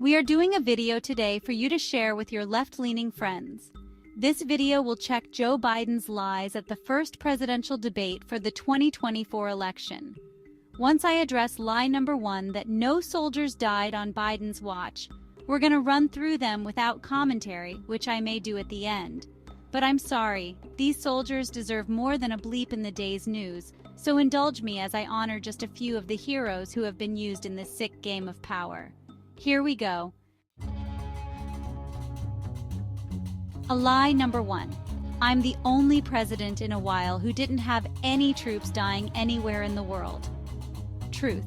We are doing a video today for you to share with your left-leaning friends. This video will check Joe Biden's lies at the first presidential debate for the 2024 election. Once I address lie number 1 that no soldiers died on Biden's watch, we're going to run through them without commentary, which I may do at the end. But I'm sorry, these soldiers deserve more than a bleep in the day's news, so indulge me as I honor just a few of the heroes who have been used in this sick game of power. Here we go. A lie number 1. I'm the only president in a while who didn't have any troops dying anywhere in the world. Truth.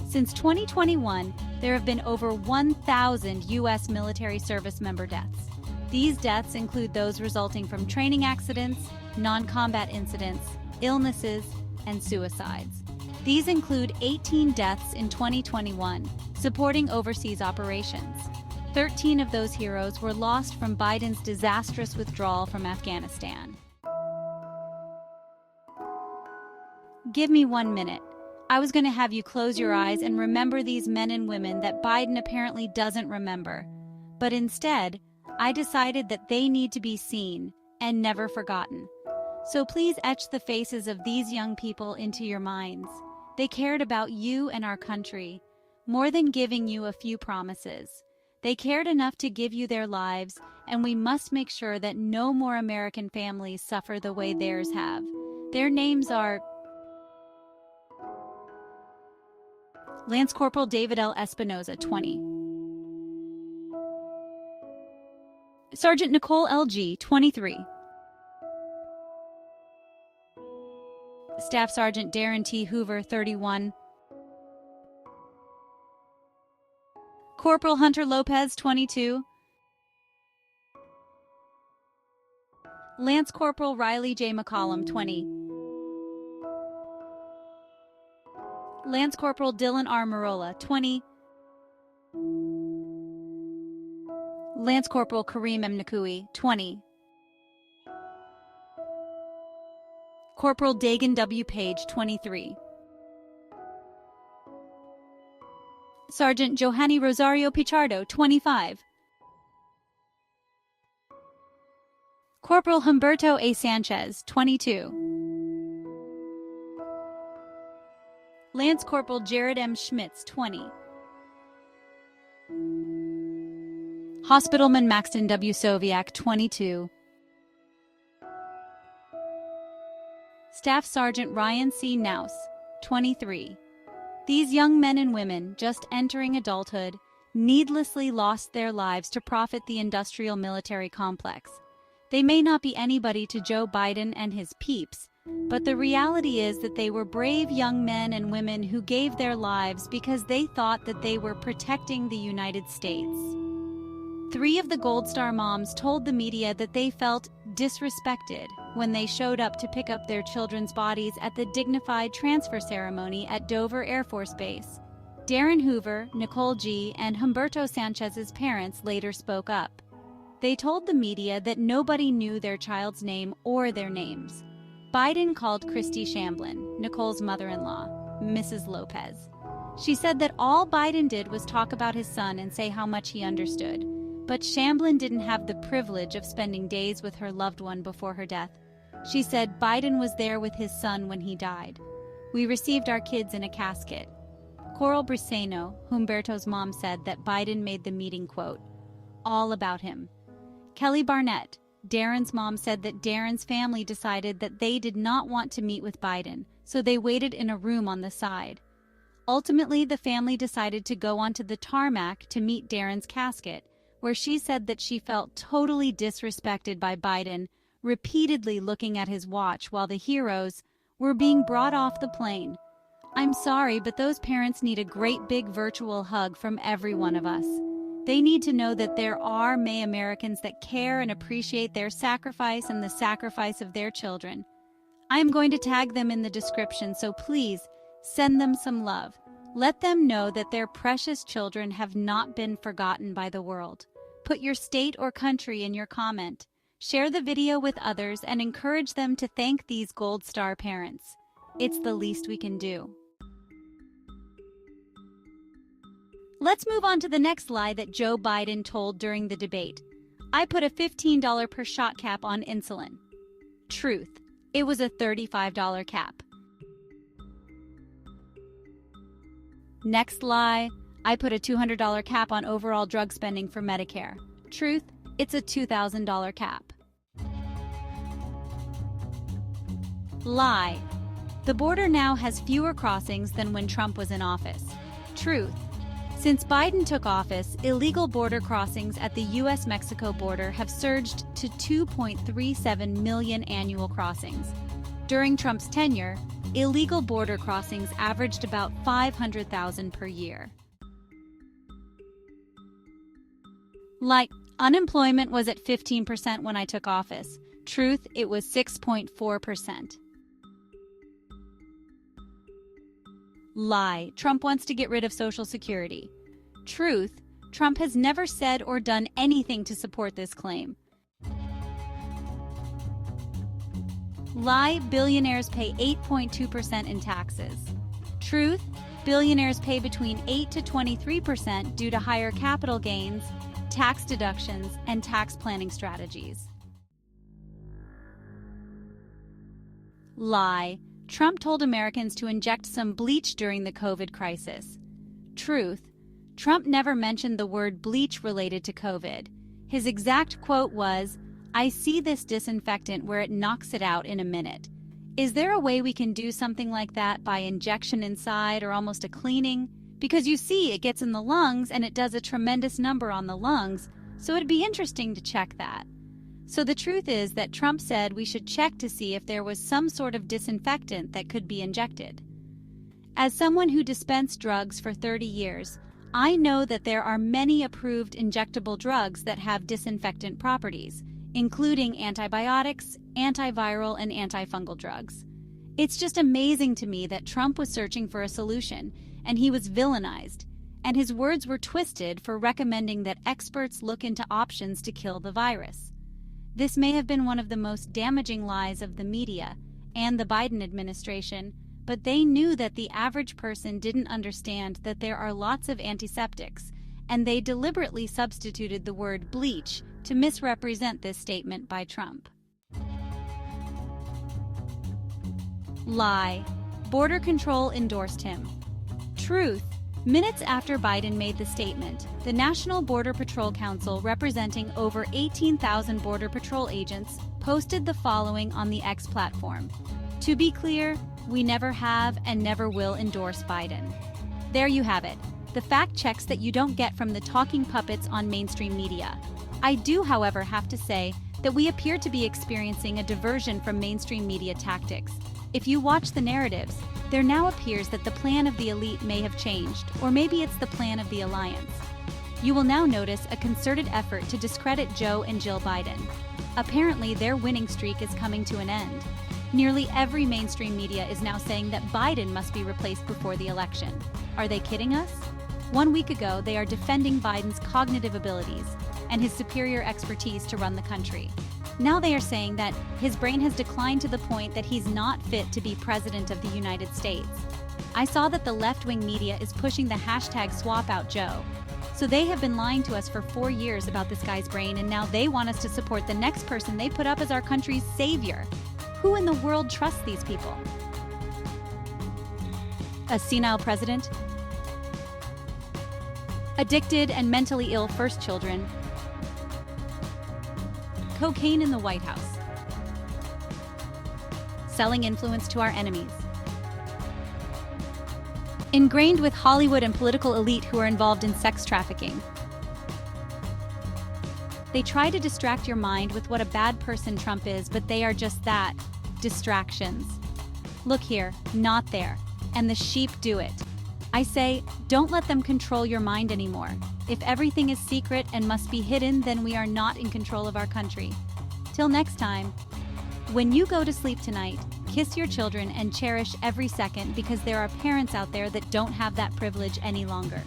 Since 2021, there have been over 1,000 U.S. military service member deaths. These deaths include those resulting from training accidents, non-combat incidents, illnesses, and suicides. These include 18 deaths in 2021, supporting overseas operations. 13 of those heroes were lost from Biden's disastrous withdrawal from Afghanistan. Give me 1 minute. I was going to have you close your eyes and remember these men and women that Biden apparently doesn't remember. But instead, I decided that they need to be seen and never forgotten. So please etch the faces of these young people into your minds. They cared about you and our country, more than giving you a few promises. They cared enough to give you their lives, and we must make sure that no more American families suffer the way theirs have. Their names are Lance Corporal David L. Espinoza, 20. Sergeant Nicole L.G., 23. Staff Sergeant Darren T. Hoover, 31. Corporal Hunter Lopez, 22. Lance Corporal Riley J. McCollum, 20. Lance Corporal Dylan R. Marola, 20. Lance Corporal Kareem M. Nakui, 20. Corporal Dagan W. Page, 23. Sergeant Johanny Rosario Pichardo, 25. Corporal Humberto A. Sanchez, 22. Lance Corporal Jared M. Schmitz, 20. Hospitalman Maxton W. Soviak, 22. Staff Sergeant Ryan C. Naus, 23. These young men and women, just entering adulthood, needlessly lost their lives to profit the industrial military complex. They may not be anybody to Joe Biden and his peeps, but the reality is that they were brave young men and women who gave their lives because they thought that they were protecting the United States. 3 of the Gold Star moms told the media that they felt disrespected when they showed up to pick up their children's bodies at the dignified transfer ceremony at Dover Air Force Base. Darren Hoover, Nicole G., and Humberto Sanchez's parents later spoke up. They told the media that nobody knew their child's name or their names. Biden called Christy Shamblin, Nicole's mother-in-law, Mrs. Lopez. She said that all Biden did was talk about his son and say how much he understood. But Shamblin didn't have the privilege of spending days with her loved one before her death. She said Biden was there with his son when he died. We received our kids in a casket. Coral Briseno, Humberto's mom, said that Biden made the meeting, quote, all about him. Kelly Barnett, Darren's mom, said that Darren's family decided that they did not want to meet with Biden, so they waited in a room on the side. Ultimately, the family decided to go onto the tarmac to meet Darren's casket, where she said that she felt totally disrespected by Biden, repeatedly looking at his watch while the heroes were being brought off the plane. I'm sorry, but those parents need a great big virtual hug from every one of us. They need to know that there are May Americans that care and appreciate their sacrifice and the sacrifice of their children. I am going to tag them in the description, so please send them some love. Let them know that their precious children have not been forgotten by the world. Put your state or country in your comment. Share the video with others and encourage them to thank these Gold Star parents. It's the least we can do. Let's move on to the next lie that Joe Biden told during the debate. I put a $15 per shot cap on insulin. Truth. It was a $35 cap. Next lie. I put a $200 cap on overall drug spending for Medicare. Truth. It's a $2,000 cap. Lie. The border now has fewer crossings than when Trump was in office. Truth. Since Biden took office, illegal border crossings at the U.S.-Mexico border have surged to 2.37 million annual crossings. During Trump's tenure, illegal border crossings averaged about 500,000 per year. Lie. Unemployment was at 15% when I took office. Truth. It was 6.4%. Lie. Trump wants to get rid of Social Security. Truth. Trump has never said or done anything to support this claim. Lie. Billionaires pay 8.2% in taxes. Truth. Billionaires pay between 8 to 23% due to higher capital gains, tax deductions, and tax planning strategies. Lie. Trump told Americans to inject some bleach during the COVID crisis. Truth. Trump never mentioned the word bleach related to COVID. His exact quote was, "I see this disinfectant where it knocks it out in a minute." Is there a way we can do something like that by injection inside or almost a cleaning? Because you see, it gets in the lungs and it does a tremendous number on the lungs, so it'd be interesting to check that. So the truth is that Trump said we should check to see if there was some sort of disinfectant that could be injected. As someone who dispensed drugs for 30 years, I know that there are many approved injectable drugs that have disinfectant properties, including antibiotics, antiviral, and antifungal drugs. It's just amazing to me that Trump was searching for a solution, and he was villainized, and his words were twisted for recommending that experts look into options to kill the virus. This may have been one of the most damaging lies of the media and the Biden administration, but they knew that the average person didn't understand that there are lots of antiseptics, and they deliberately substituted the word bleach to misrepresent this statement by Trump. Lie. Border control endorsed him. Truth. Minutes after Biden made the statement, the National Border Patrol Council, representing over 18,000 Border Patrol agents, posted the following on the X platform. To be clear, we never have and never will endorse Biden. There you have it, the fact checks that you don't get from the talking puppets on mainstream media. I do, however, have to say that we appear to be experiencing a diversion from mainstream media tactics. If you watch the narratives, there now appears that the plan of the elite may have changed, or maybe it's the plan of the alliance. You will now notice a concerted effort to discredit Joe and Jill Biden. Apparently, their winning streak is coming to an end. Nearly every mainstream media is now saying that Biden must be replaced before the election. Are they kidding us? 1 week ago, they are defending Biden's cognitive abilities and his superior expertise to run the country. Now they are saying that his brain has declined to the point that he's not fit to be president of the United States. I saw that the left-wing media is pushing the hashtag #SwapOutJoe. So they have been lying to us for 4 years about this guy's brain, and now they want us to support the next person they put up as our country's savior. Who in the world trusts these people? A senile president? Addicted and mentally ill first children? Cocaine in the White House? Selling influence to our enemies? Ingrained with Hollywood and political elite who are involved in sex trafficking? They try to distract your mind with what a bad person Trump is, but they are just that, distractions. Look here, not there, and the sheep do it. I say, don't let them control your mind anymore. If everything is secret and must be hidden, then we are not in control of our country. Till next time, when you go to sleep tonight, kiss your children and cherish every second, because there are parents out there that don't have that privilege any longer.